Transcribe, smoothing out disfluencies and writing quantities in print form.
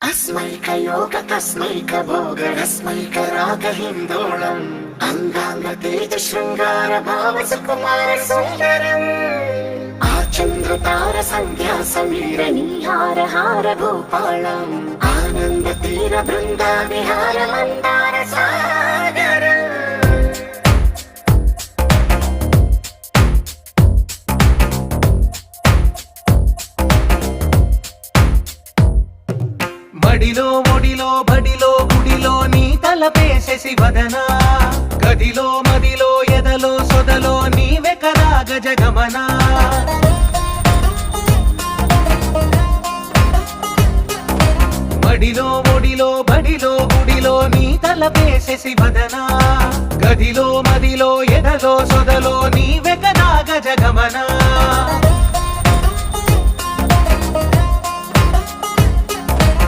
अस्मैकयोग तस्मैकभोगरस्मैकरागहिन्दोळम् अङ्गाङ्गतेज शृङ्गार भाव सुकुमार सुन्दरम् आचन्द्रतार सन्ध्या समीर नीहार हार भूपालम् आनन्द तीर बृन्दा विहार मन्दार सागरम् మడిలో ఒడిలో బడిలో గుడిలో నీ తలపేసేసి వదనా గదిలో మదిలో ఎదలో సొదలో నీవే కదా గజగమనా మడిలో ఒడిలో బడిలో గుడిలో నీ తలపేసేసి వదనా గదిలో మదిలో ఎదలో సొదలో నీవే కదా గజగమనా